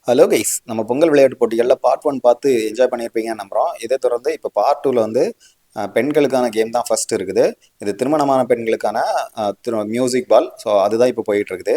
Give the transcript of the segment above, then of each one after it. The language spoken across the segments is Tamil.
ஹலோ கைஸ், நம்ம பொங்கல் விளையாட்டு போட்டிகளில் பார்ட் 1 பார்த்து என்ஜாய் பண்ணியிருப்பீங்கன்னு நம்புகிறோம். இதை தொடர்ந்து இப்போ பார்ட் 2ல் வந்து பெண்களுக்கான கேம் தான் ஃபர்ஸ்ட் இருக்குது. இது திருமணமான பெண்களுக்கான மியூசிக் பால். ஸோ அதுதான் இப்போ போயிட்டு இருக்குது.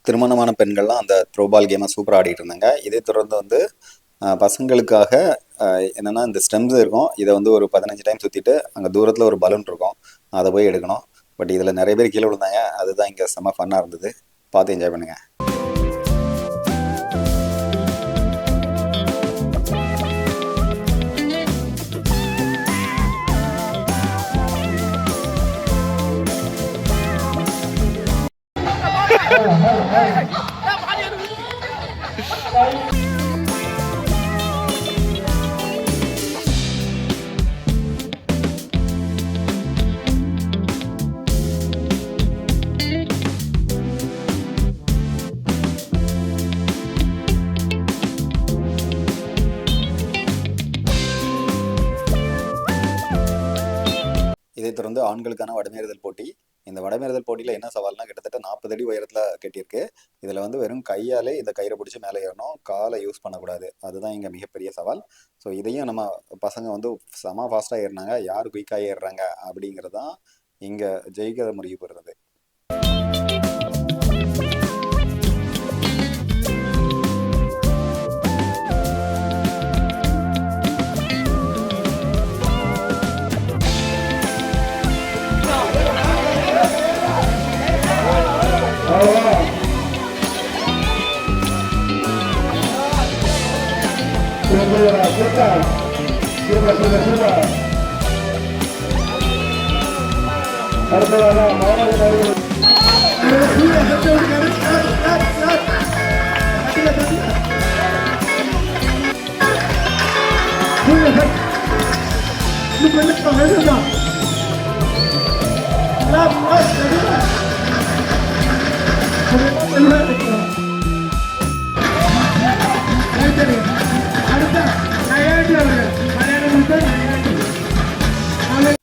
திருமணமான பெண்கள்லாம் அந்த த்ரோபால் கேமை சூப்பராக ஆடிட்டு இருந்தாங்க. இதே தொடர்ந்து வந்து பசங்களுக்காக என்னென்னா இந்த ஸ்டெம்ஸ் இருக்கும். இதை வந்து ஒரு 15 டைம் சுற்றிட்டு அங்கே தூரத்தில் ஒரு பலூன் இருக்கும், அதை போய் எடுக்கணும். பட் இதில் நிறைய பேர் கீழே விழுந்தாங்க. அதுதான் இங்கே செம்ம ஃபன்னாக இருந்தது. பார்த்து என்ஜாய் பண்ணுங்கள். இதை தொடர்ந்து ஆண்களுக்கான வடமேறுதல் போட்டி. இந்த வடமேறுதல் போட்டியில் என்ன சவால்னா, கிட்டத்தட்ட 40 அடி உயரத்தில் கட்டியிருக்கு. இதில் வந்து வெறும் கையாலே இந்த கயிறை பிடிச்சி மேலே ஏறணும், காலை யூஸ் பண்ணக்கூடாது. அதுதான் இங்கே மிகப்பெரிய சவால். ஸோ இதையும் நம்ம பசங்க வந்து செம ஃபாஸ்ட்டாக ஏறினாங்க. யார் குயிக்காக ஏறுறாங்க அப்படிங்கிறது தான் இங்கே ஜெயிக்கிற முடிவு பெறுறது.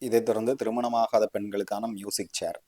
இதைத் தொடர்ந்து திருமணமாகாத பெண்களுக்கான மியூசிக் சேர்.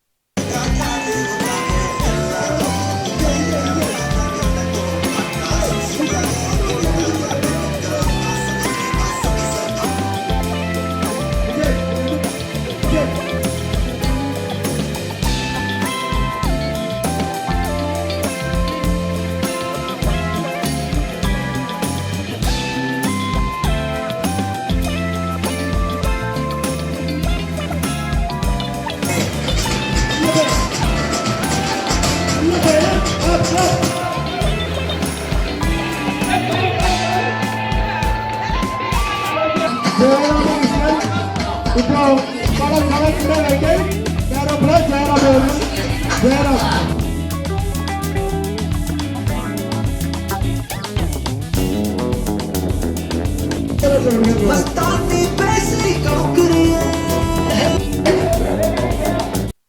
இப்போ பல கலெக்டர்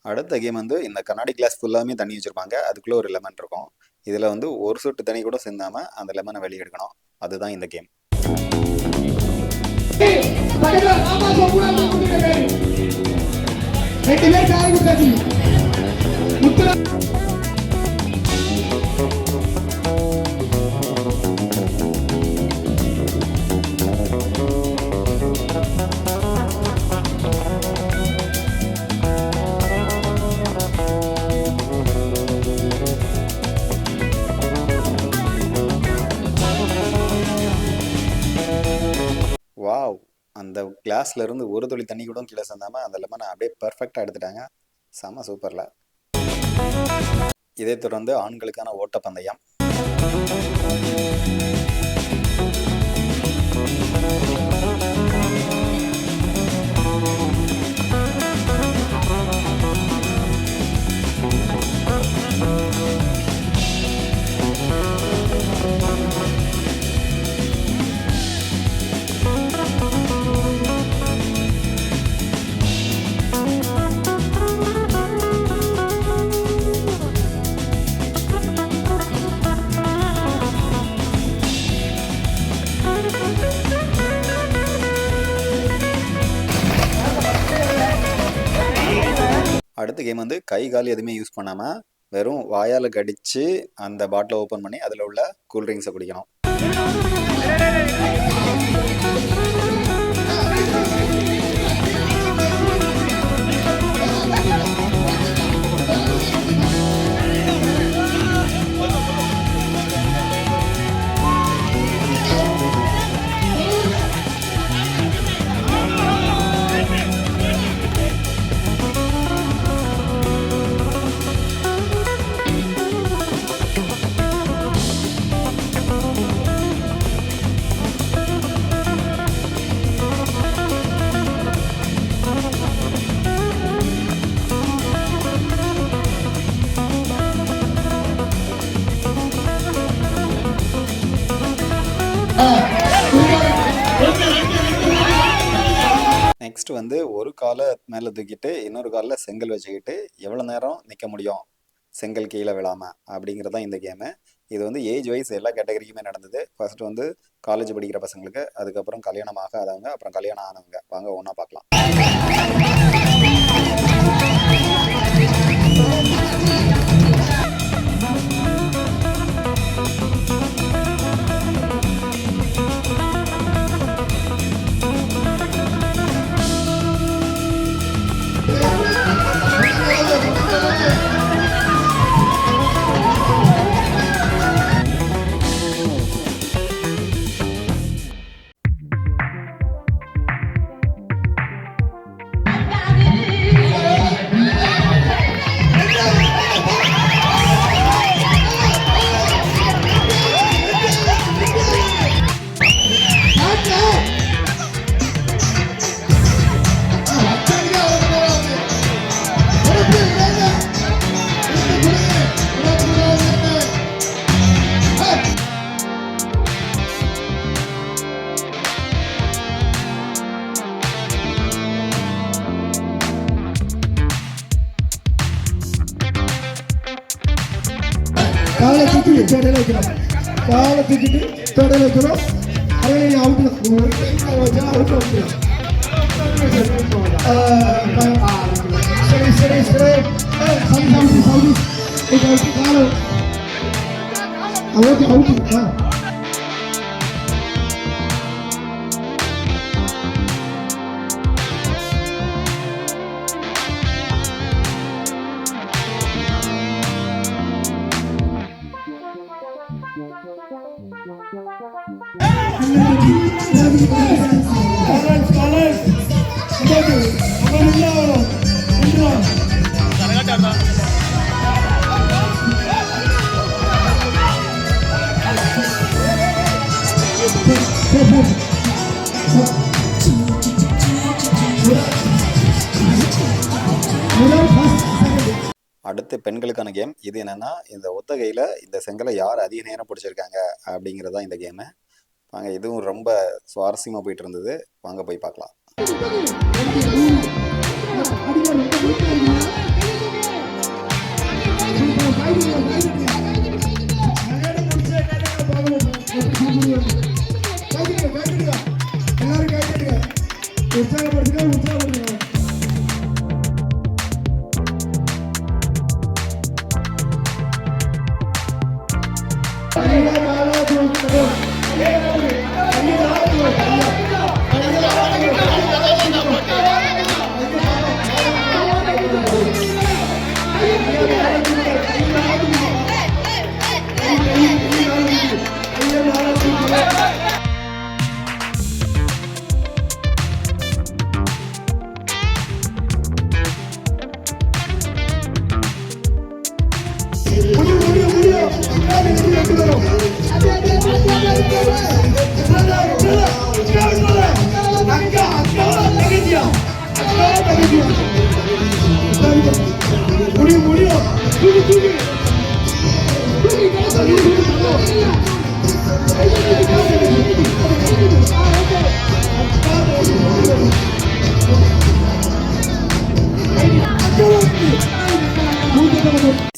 அடுத்த கேம் வந்து இந்த கண்ணாடி கிளாஸ் ஃபுல்லாமே தண்ணி வச்சிருப்பாங்க. அதுக்குள்ள ஒரு லெமன் இருக்கும். இதுல வந்து ஒரு சொட்டு தண்ணி கூட சிந்தாம அந்த லெமனை வெளியே எடுக்கணும். அதுதான் இந்த கேம். வாவ், அந்த கிளாஸ்ல இருந்து ஒரு துளி தண்ணி கூட கீழே சேர்ந்தாம அந்த லெமனை அப்படியே பெர்ஃபெக்டாக எடுத்துட்டாங்க. செம சூப்பர்ல. இதை தொடர்ந்து ஆண்களுக்கான ஓட்டப்பந்தயம். அடுத்த கேம் வந்து கை கால் எதுவுமே யூஸ் பண்ணாமல் வெறும் வாயால் கடித்து அந்த பாட்டிலை ஓப்பன் பண்ணி அதில் உள்ள கூல்ட்ரிங்க்ஸை குடிக்கணும். நெக்ஸ்ட் வந்து ஒரு காலை மேலே தூக்கிட்டு இன்னொரு காலில் செங்கல் வச்சுக்கிட்டு எவ்வளோ நேரம் நிற்க முடியும் செங்கல் கீழே விழாமல் அப்படிங்கிறது இந்த கேமு. இது வந்து ஏஜ் வைஸ் எல்லா கேட்டகரிக்குமே நடந்தது. ஃபர்ஸ்ட் வந்து காலேஜ் படிக்கிற பசங்களுக்கு, அதுக்கப்புறம் கல்யாணம் ஆகாதவங்க, அப்புறம் கல்யாணம் ஆனவங்க. வாங்க ஒன்றா பார்க்கலாம். காலை தூக்கி தொடையில வைக்கிறோம். காலை தூக்கிட்டு தொடையில வைக்கிறோம். அதே அவுட்ல சரி சரி சரி சவுதி சவுதி இது காலை அவுட் அவுட். அடுத்து பெண்களுக்கான கேம். இது என்னன்னா, இந்த ஒத்தகையில் இந்த செங்கலை யார் அதிக நேரம் பிடிச்சிருக்காங்க அப்படிங்கிறதா இந்த கேமு. வாங்க, இதுவும் ரொம்ப சுவாரஸ்யமாக போயிட்டு இருந்தது. வாங்க போய் பார்க்கலாம்.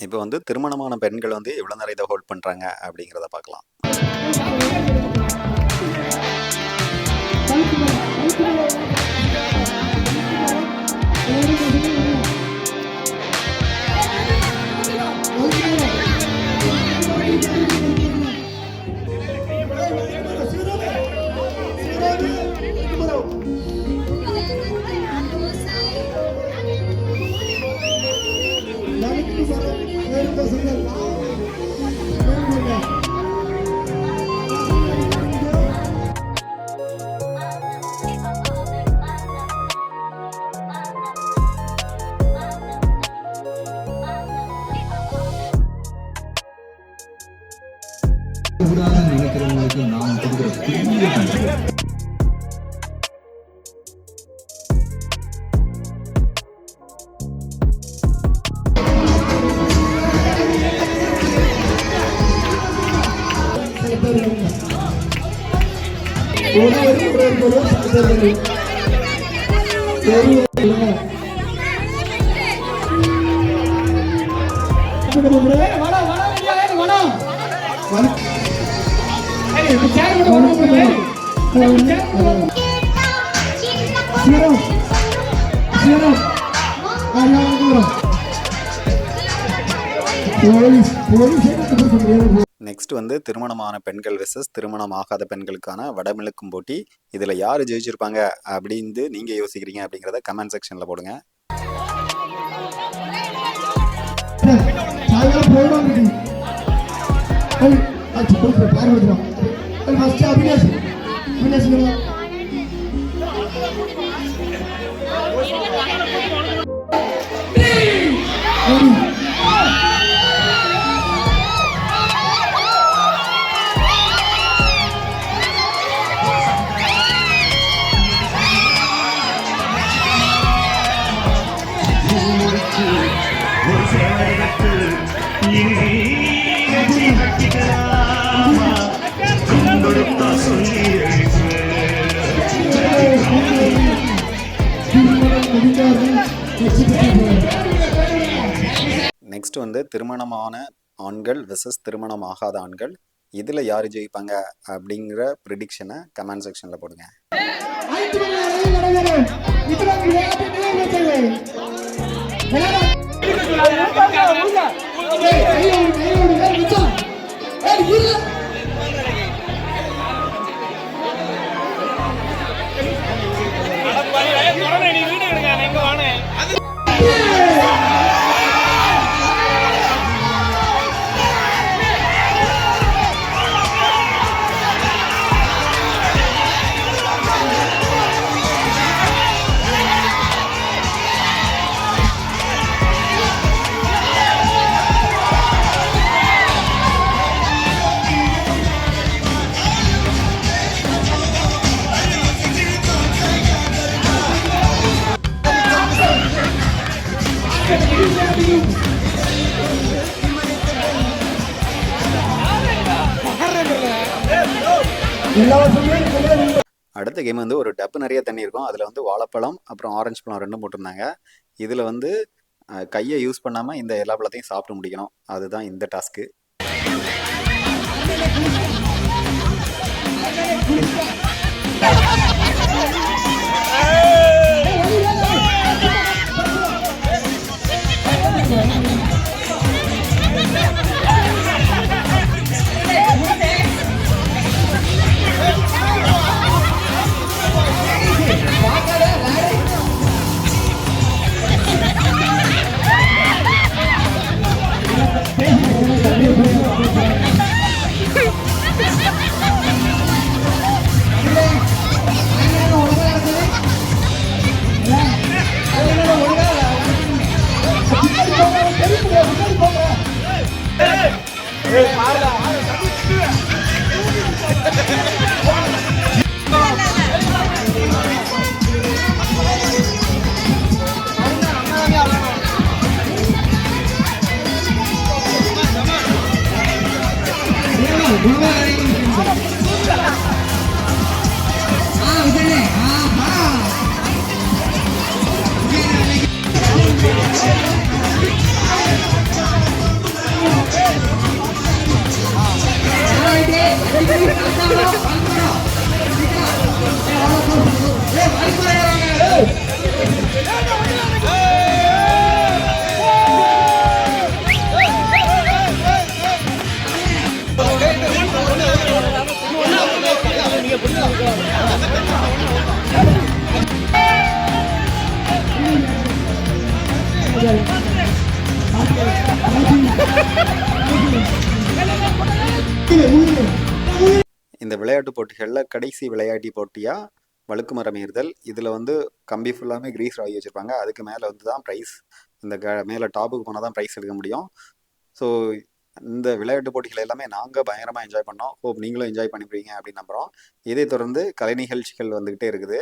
இப்போ வந்து திருமணமான பெண்கள் வந்து எவ்வளோ நேரம் இதை ஹோல்ட் பண்ணுறாங்க அப்படிங்கிறத பார்க்கலாம். நடுக்கு வர வேறு பசங்கள் கூடாதுன்னு நினைக்கிறவங்களுக்கு நான் கொடுக்குற பெரிய நன்றி. நெக்ஸ்ட் வந்து திருமணமான பெண்கள் வெர்சஸ் திருமணம் ஆகாத பெண்களுக்கான வடமிழுக்கும் போட்டி. இதில் யார் ஜெயிச்சிருப்பாங்க அப்படின்னு நீங்கள் யோசிக்கிறீங்க அப்படிங்கிறத கமெண்ட் செக்ஷனில் போடுங்க. நெக்ஸ்ட் வந்து திருமணமான ஆண்கள் வெர்சஸ் திருமணம் ஆகாத ஆண்கள். இதில் யார் ஜெயிப்பாங்க அப்படிங்கிற ப்ரிடிக்ஷனை கமெண்ட் செக்ஷனில் போடுங்க. அடுத்த கேம் வந்து ஒரு டப்பு நிறைய தண்ணி இருக்கும். அதில் வந்து வாழைப்பழம் அப்புறம் ஆரஞ்சு பழம் ரெண்டும் போட்டிருந்தாங்க. இதில் வந்து கையை யூஸ் பண்ணாமல் இந்த எல்லா பழத்தையும் சாப்பிட்டு முடிக்கணும். அதுதான் இந்த டாஸ்க்கு. விளையாட்டு போட்டிகளில் கடைசி விளையாட்டு போட்டியாக வழுக்கு மரம் ஏறுதல். இதில் வந்து கம்பி ஃபுல்லாமே கிரீஸ் ஆகி வச்சுருப்பாங்க. அதுக்கு மேலே வந்து தான் ப்ரைஸ், இந்த மேலே டாப்புக்கு போனால் தான் ப்ரைஸ் எடுக்க முடியும். ஸோ இந்த விளையாட்டு போட்டிகள் எல்லாமே நாங்கள் பயங்கரமாக என்ஜாய் பண்ணோம். ஹோப் நீங்களும் என்ஜாய் பண்ணிப்பீங்க அப்படின்னு நம்புகிறோம். இதை தொடர்ந்து கலை நிகழ்ச்சிகள் வந்துக்கிட்டே இருக்குது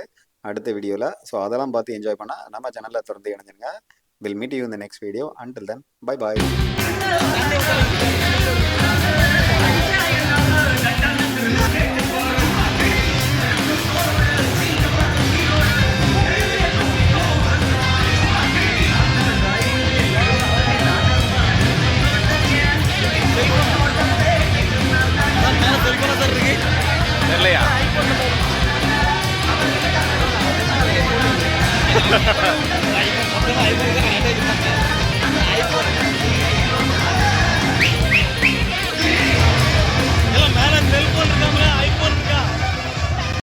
அடுத்த வீடியோவில். ஸோ அதெல்லாம் பார்த்து என்ஜாய் பண்ணால் நம்ம சேனலில் தொடர்ந்து இணைஞ்சிருங்க. Will meet you in the next video. Until then bye bye.